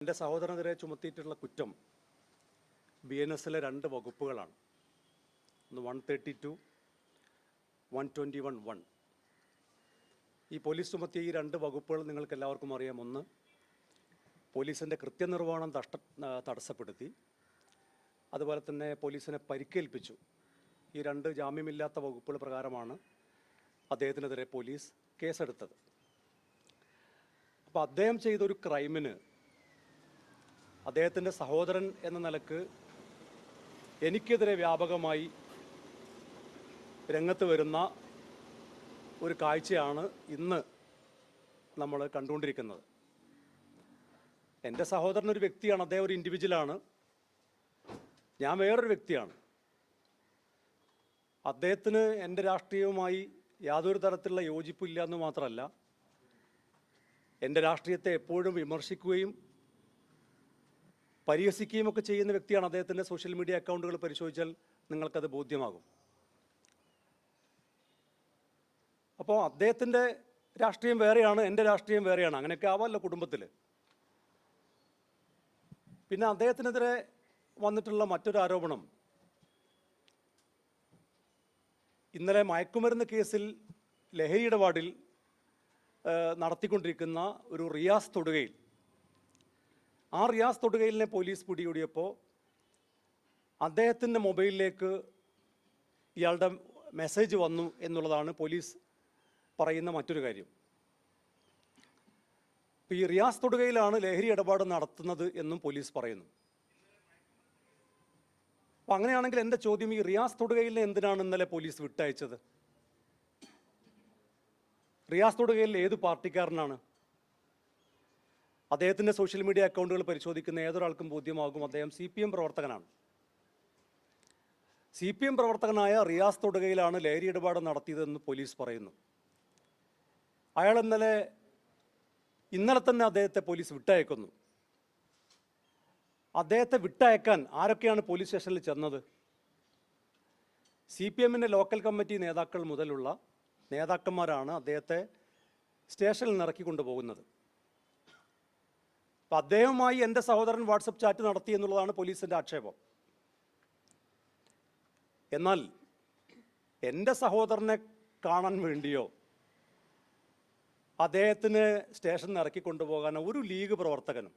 എൻ്റെ സഹോദരനെതിരെ ചുമത്തിയിട്ടുള്ള കുറ്റം BNSലെ 2 വകുപ്പുകളാണ്. ഒന്ന് 132, 121(1). ഈ പോലീസ് ചുമത്തിയ ഈ 2 വകുപ്പുകൾ നിങ്ങൾക്ക് എല്ലാവർക്കും അറിയാം. ഒന്ന്, പോലീസിൻ്റെ കൃത്യനിർവഹണം തടസ്സപ്പെടുത്തി, അതുപോലെ തന്നെ പോലീസിനെ പരിക്കേൽപ്പിച്ചു. ഈ 2 ജാമ്യമില്ലാത്ത വകുപ്പുകൾ പ്രകാരമാണ് അദ്ദേഹത്തിനെതിരെ പോലീസ് കേസെടുത്തത്. അപ്പോൾ അദ്ദേഹം ചെയ്തൊരു ക്രൈമിന് അദ്ദേഹത്തിൻ്റെ സഹോദരൻ എന്ന നിലക്ക് എനിക്കെതിരെ വ്യാപകമായി രംഗത്ത് വരുന്ന ഒരു കാഴ്ചയാണ് ഇന്ന് നമ്മൾ കണ്ടുകൊണ്ടിരിക്കുന്നത്. എൻ്റെ സഹോദരൻ ഒരു വ്യക്തിയാണ്, അദ്ദേഹം ഒരു ഇൻഡിവിജ്വലാണ്, ഞാൻ വേറൊരു വ്യക്തിയാണ്. അദ്ദേഹത്തിന് എൻ്റെ രാഷ്ട്രീയവുമായി യാതൊരു തരത്തിലുള്ള യോജിപ്പില്ല എന്ന് മാത്രമല്ല, എൻ്റെ രാഷ്ട്രീയത്തെ എപ്പോഴും വിമർശിക്കുകയും പരിഹസിക്കുകയും ഒക്കെ ചെയ്യുന്ന വ്യക്തിയാണ്. അദ്ദേഹത്തിൻ്റെ സോഷ്യൽ മീഡിയ അക്കൗണ്ടുകൾ പരിശോധിച്ചാൽ നിങ്ങൾക്കത് ബോധ്യമാകും. അപ്പോൾ അദ്ദേഹത്തിൻ്റെ രാഷ്ട്രീയം വേറെയാണ്, എൻ്റെ രാഷ്ട്രീയം വേറെയാണ്. അങ്ങനെയൊക്കെ ആവാമല്ലോ കുടുംബത്തിൽ. പിന്നെ അദ്ദേഹത്തിനെതിരെ വന്നിട്ടുള്ള മറ്റൊരു ആരോപണം, ഇന്നലെ മയക്കുമരുന്ന് കേസിൽ ലഹരി ഇടപാടിൽ നടത്തിക്കൊണ്ടിരിക്കുന്ന ഒരു റിയാസ് തൊടുകയിൽ, ആ റിയാസ് തൊടുകയിലിനെ പോലീസ് പിടികൂടിയപ്പോൾ അദ്ദേഹത്തിൻ്റെ മൊബൈലിലേക്ക് ഇയാളുടെ മെസ്സേജ് വന്നു എന്നുള്ളതാണ് പോലീസ് പറയുന്ന മറ്റൊരു കാര്യം. ഇപ്പോൾ ഈ റിയാസ് തൊടുകയിലാണ് ലഹരി ഇടപാട് നടത്തുന്നത് എന്നും പോലീസ് പറയുന്നു. അപ്പോൾ അങ്ങനെയാണെങ്കിൽ എൻ്റെ ചോദ്യം, ഈ റിയാസ് തൊടുകയിലിനെ എന്തിനാണ് ഇന്നലെ പോലീസ് വിട്ടയച്ചത്? റിയാസ് തൊടുകയിൽ ഏത് പാർട്ടിക്കാരനാണ്? അദ്ദേഹത്തിൻ്റെ സോഷ്യൽ മീഡിയ അക്കൗണ്ടുകൾ പരിശോധിക്കുന്ന ഏതൊരാൾക്കും ബോധ്യമാകും അദ്ദേഹം CPM പ്രവർത്തകനാണ്. CPM പ്രവർത്തകനായ റിയാസ് തൊടുകയിലാണ് ലഹരി ഇടപാട് നടത്തിയതെന്ന് പോലീസ് പറയുന്നു. അയാൾ ഇന്നലെ തന്നെ അദ്ദേഹത്തെ പോലീസ് വിട്ടയക്കുന്നു. അദ്ദേഹത്തെ വിട്ടയക്കാൻ ആരൊക്കെയാണ് പോലീസ് സ്റ്റേഷനിൽ ചെന്നത്? CPMൻ്റെ ലോക്കൽ കമ്മിറ്റി നേതാക്കൾ മുതലുള്ള നേതാക്കന്മാരാണ് അദ്ദേഹത്തെ സ്റ്റേഷനിൽ നിന്ന് ഇറക്കി കൊണ്ടുപോകുന്നത്. അപ്പം അദ്ദേഹവുമായി എൻ്റെ സഹോദരൻ വാട്സപ്പ് ചാറ്റ് നടത്തി എന്നുള്ളതാണ് പോലീസിൻ്റെ ആക്ഷേപം. എന്നാൽ എൻ്റെ സഹോദരനെ കാണാൻ വേണ്ടിയോ അദ്ദേഹത്തിന് സ്റ്റേഷനിൽ നിന്ന് ഇറക്കി കൊണ്ടുപോകാനോ ഒരു ലീഗ് പ്രവർത്തകനും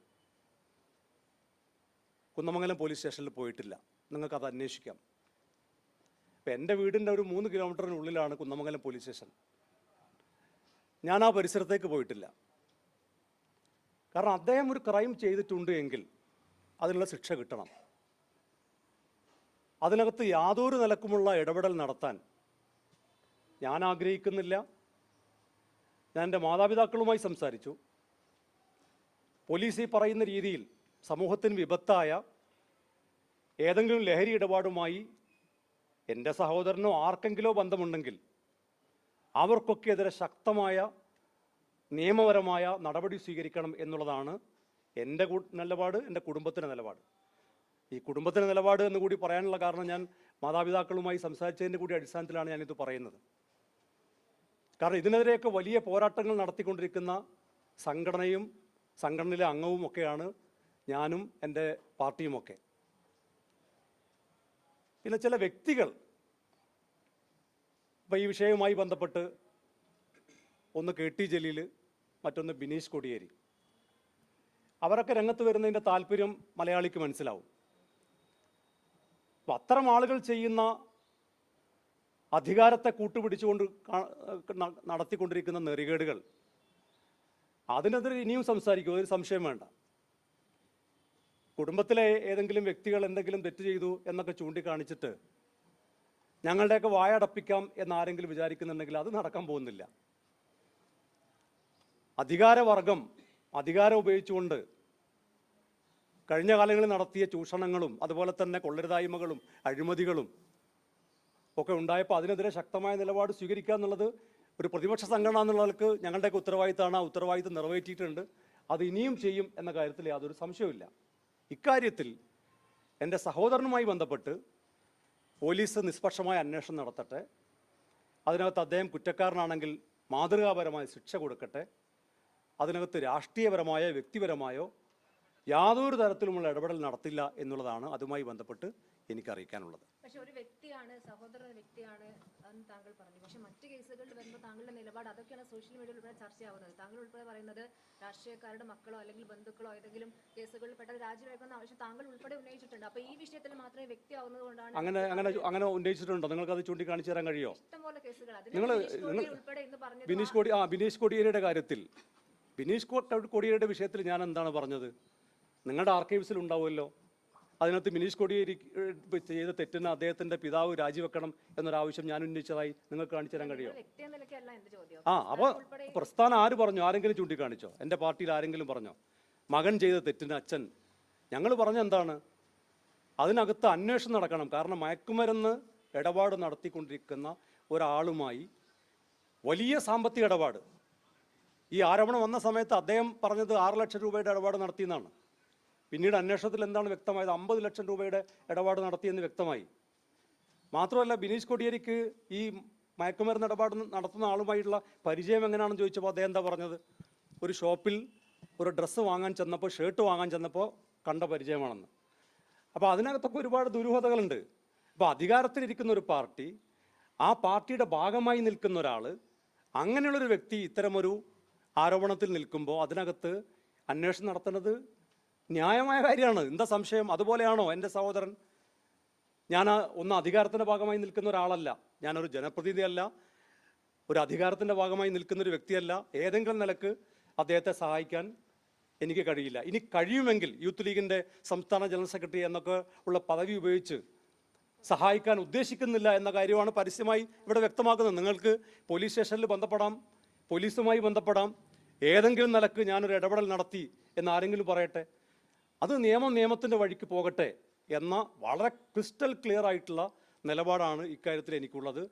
കുന്നമംഗലം പോലീസ് സ്റ്റേഷനിൽ പോയിട്ടില്ല. നിങ്ങൾക്കത് അന്വേഷിക്കാം. ഇപ്പം എൻ്റെ വീടിൻ്റെ ഒരു 3 കിലോമീറ്ററിനുള്ളിലാണ് കുന്നമംഗലം പോലീസ് സ്റ്റേഷൻ. ഞാൻ ആ പരിസരത്തേക്ക് പോയിട്ടില്ല. കാരണം അദ്ദേഹം ഒരു ക്രൈം ചെയ്തിട്ടുണ്ട് എങ്കിൽ അതിനുള്ള ശിക്ഷ കിട്ടണം. അതിനകത്ത് യാതൊരു നിലക്കുമുള്ള ഇടപെടൽ നടത്താൻ ഞാൻ ആഗ്രഹിക്കുന്നില്ല. ഞാൻ എൻ്റെ മാതാപിതാക്കളുമായി സംസാരിച്ചു. പോലീസ് ഈ പറയുന്ന രീതിയിൽ സമൂഹത്തിന് വിപത്തായ ഏതെങ്കിലും ലഹരി ഇടപാടുമായി എൻ്റെ സഹോദരനോ ആർക്കെങ്കിലോ ബന്ധമുണ്ടെങ്കിൽ അവർക്കൊക്കെ എതിരെ ശക്തമായ നിയമപരമായ നടപടി സ്വീകരിക്കണം എന്നുള്ളതാണ് എൻ്റെ നിലപാട്, എൻ്റെ കുടുംബത്തിൻ്റെ നിലപാട്. ഈ കുടുംബത്തിൻ്റെ നിലപാട് എന്ന് കൂടി പറയാനുള്ള കാരണം, ഞാൻ മാതാപിതാക്കളുമായി സംസാരിച്ചതിൻ്റെ കൂടി അടിസ്ഥാനത്തിലാണ് ഞാനിത് പറയുന്നത്. കാരണം ഇതിനെതിരെയൊക്കെ വലിയ പോരാട്ടങ്ങൾ നടത്തിക്കൊണ്ടിരിക്കുന്ന സംഘടനയും സംഘടനയിലെ അംഗവും ഒക്കെയാണ് ഞാനും എൻ്റെ പാർട്ടിയുമൊക്കെ. പിന്നെ ചില വ്യക്തികൾ ഇപ്പോൾ ഈ വിഷയവുമായി ബന്ധപ്പെട്ട്, ഒന്ന് KT ജലീൽ, മറ്റൊന്ന് ബിനീഷ് കൊടിയേരി, അവരൊക്കെ രംഗത്ത് വരുന്നതിൻ്റെ താല്പര്യം മലയാളിക്ക് മനസ്സിലാവും. അപ്പം അത്തരം ആളുകൾ ചെയ്യുന്ന അധികാരത്തെ കൂട്ടുപിടിച്ചുകൊണ്ട് നടത്തിക്കൊണ്ടിരിക്കുന്ന നെറികേടുകൾ, അതിനെതിരെ ഇനിയും സംസാരിക്കും, ഒരു സംശയം വേണ്ട. കുടുംബത്തിലെ ഏതെങ്കിലും വ്യക്തികൾ എന്തെങ്കിലും തെറ്റ് ചെയ്തു എന്നൊക്കെ ചൂണ്ടിക്കാണിച്ചിട്ട് ഞങ്ങളുടെയൊക്കെ വായടപ്പിക്കാം എന്നാരെങ്കിലും വിചാരിക്കുന്നുണ്ടെങ്കിൽ അത് നടക്കാൻ പോകുന്നില്ല. അധികാരവർഗം അധികാരം ഉപയോഗിച്ചുകൊണ്ട് കഴിഞ്ഞ കാലങ്ങളിൽ നടത്തിയ ചൂഷണങ്ങളും അതുപോലെ തന്നെ കൊള്ളരുതായ്മകളും അഴിമതികളും ഒക്കെ ഉണ്ടായപ്പോൾ അതിനെതിരെ ശക്തമായ നിലപാട് സ്വീകരിക്കുക എന്നുള്ളത് ഒരു പ്രതിപക്ഷ സംഘടന എന്നുള്ളവർക്ക് ഞങ്ങളുടെയൊക്കെ ഉത്തരവാദിത്തമാണ്. ആ ഉത്തരവാദിത്തം നിറവേറ്റിയിട്ടുണ്ട്. അത് ഇനിയും ചെയ്യും എന്ന കാര്യത്തിൽ യാതൊരു സംശയവുമില്ല. ഇക്കാര്യത്തിൽ എൻ്റെ സഹോദരനുമായി ബന്ധപ്പെട്ട് പോലീസ് നിഷ്പക്ഷമായ അന്വേഷണം നടത്തട്ടെ. അതിനകത്ത് അദ്ദേഹം കുറ്റക്കാരനാണെങ്കിൽ മാതൃകാപരമായ ശിക്ഷ കൊടുക്കട്ടെ. അതിനകത്ത് രാഷ്ട്രീയപരമായ വ്യക്തിപരമായോ യാതൊരു തരത്തിലുമുള്ള ഇടപെടൽ നടത്തില്ല എന്നുള്ളതാണ് അതുമായി ബന്ധപ്പെട്ട് എനിക്ക് അറിയിക്കാനുള്ളത്. പക്ഷെ ഒരു വ്യക്തിയാണ്, സഹോദര വ്യക്തിയാണ് എന്ന് താങ്കൾ പറഞ്ഞു. പക്ഷെ മറ്റു കേസുകളിൽ വരുമ്പോൾ താങ്കളുടെ നിലപാട് അതൊക്കെയാണ് സോഷ്യൽ മീഡിയയിൽ ഉൾപ്പെടെ ചർച്ചയാവുന്നത്. താങ്കൾ ഉൾപ്പെടെ പറയുന്നത് രാഷ്ട്രീയക്കാരുടെ മക്കളോ അല്ലെങ്കിൽ ബന്ധുക്കളോ ഏതെങ്കിലും കേസുകളിൽ പെട്ടത് രാജിവെക്കുന്ന ആവശ്യം താങ്കൾ ഉൾപ്പെടെ ഉന്നയിച്ചിട്ടുണ്ട്. അപ്പൊ ഈ വിഷയത്തിൽ മാത്രമേ വ്യക്തിയാവുന്നത് കൊണ്ടാണ് അങ്ങനെ ഉന്നയിച്ചിട്ടുണ്ടോ? നിങ്ങൾക്ക് അത് ചൂണ്ടിക്കാണിച്ചു തരാൻ കഴിയുമോ? ഇഷ്ടംപോലെ കേസുകൾ ഉൾപ്പെടെ എന്ന് പറഞ്ഞു. ബിനീഷ് കോടിയേരിയുടെ കാര്യത്തിൽ, ബിനീഷ് കോടിയേരിയുടെ വിഷയത്തിൽ ഞാൻ എന്താണ് പറഞ്ഞത്? നിങ്ങളുടെ ആർക്കൈവ്സിൽ ഉണ്ടാവുമല്ലോ. അതിനകത്ത് ബിനീഷ് കോടിയേരി ചെയ്ത തെറ്റിന് അദ്ദേഹത്തിന്റെ പിതാവ് രാജിവെക്കണം എന്നൊരാവശ്യം ഞാൻ ഉന്നയിച്ചതായി നിങ്ങൾക്ക് കാണിച്ചു തരാൻ കഴിയുമോ? അപ്പോൾ പ്രസ്ഥാനം ആര് പറഞ്ഞു? ആരെങ്കിലും ചൂണ്ടിക്കാണിച്ചോ? എൻ്റെ പാർട്ടിയിൽ ആരെങ്കിലും പറഞ്ഞോ മകൻ ചെയ്ത തെറ്റിന് അച്ഛൻ? ഞങ്ങൾ പറഞ്ഞ എന്താണ്? അതിനകത്ത് അന്വേഷണം നടക്കണം. കാരണം മയക്കുമരുന്ന് ഇടപാട് നടത്തിക്കൊണ്ടിരിക്കുന്ന ഒരാളുമായി വലിയ സാമ്പത്തിക ഇടപാട്, ഈ ആരോപണം വന്ന സമയത്ത് അദ്ദേഹം പറഞ്ഞത് 6 ലക്ഷം രൂപയുടെ ഇടപാട് നടത്തിയെന്നാണ്. പിന്നീട് അന്വേഷണത്തിൽ എന്താണ് വ്യക്തമായത്? 50 ലക്ഷം രൂപയുടെ ഇടപാട് നടത്തിയെന്ന് വ്യക്തമായി. മാത്രമല്ല, ബിനീഷ് കോടിയേരിക്ക് ഈ മയക്കുമരുന്ന് ഇടപാട് നടത്തുന്ന ആളുമായിട്ടുള്ള പരിചയം എങ്ങനെയാണെന്ന് ചോദിച്ചപ്പോൾ അദ്ദേഹം എന്താ പറഞ്ഞത്? ഒരു ഷോപ്പിൽ ഒരു ഡ്രസ്സ് വാങ്ങാൻ ചെന്നപ്പോൾ, ഷർട്ട് വാങ്ങാൻ ചെന്നപ്പോൾ കണ്ട പരിചയമാണെന്ന്. അപ്പോൾ അതിനകത്തൊക്കെ ഒരുപാട് ദുരൂഹതകളുണ്ട്. അപ്പോൾ അധികാരത്തിലിരിക്കുന്ന ഒരു പാർട്ടി, ആ പാർട്ടിയുടെ ഭാഗമായി നിൽക്കുന്ന ഒരാൾ, അങ്ങനെയുള്ളൊരു വ്യക്തി ഇത്തരമൊരു ആരോപണത്തിൽ നിൽക്കുമ്പോൾ അതിനകത്ത് അന്വേഷണം നടത്തുന്നത് ന്യായമായ കാര്യമാണ്. എന്താ സംശയം? അതുപോലെയാണോ എൻ്റെ സഹോദരൻ? ഞാൻ ഒന്ന് അധികാരത്തിൻ്റെ ഭാഗമായി നിൽക്കുന്ന ഒരാളല്ല, ഞാനൊരു ജനപ്രതിനിധിയല്ല, ഒരു അധികാരത്തിൻ്റെ ഭാഗമായി നിൽക്കുന്നൊരു വ്യക്തിയല്ല. ഏതെങ്കിലും നിലക്ക് അദ്ദേഹത്തെ സഹായിക്കാൻ എനിക്ക് കഴിയില്ല. ഇനി കഴിയുമെങ്കിൽ യൂത്ത് ലീഗിൻ്റെ സംസ്ഥാന ജനറൽ സെക്രട്ടറി എന്നൊക്കെ ഉള്ള പദവി ഉപയോഗിച്ച് സഹായിക്കാൻ ഉദ്ദേശിക്കുന്നില്ല എന്ന കാര്യമാണ് പരസ്യമായി ഇവിടെ വ്യക്തമാക്കുന്നത്. നിങ്ങൾക്ക് പോലീസ് സ്റ്റേഷനിൽ ബന്ധപ്പെടാം, പോലീസുമായി ബന്ധപ്പെടാം. ഏതെങ്കിലും നിലക്ക് ഞാനൊരു ഇടപെടൽ നടത്തി എന്നാരെങ്കിലും പറയട്ടെ. അത് നിയമത്തിൻ്റെ വഴിക്ക് പോകട്ടെ എന്ന വളരെ ക്രിസ്റ്റൽ ക്ലിയർ ആയിട്ടുള്ള നിലപാടാണ് ഇക്കാര്യത്തിൽ എനിക്കുള്ളത്.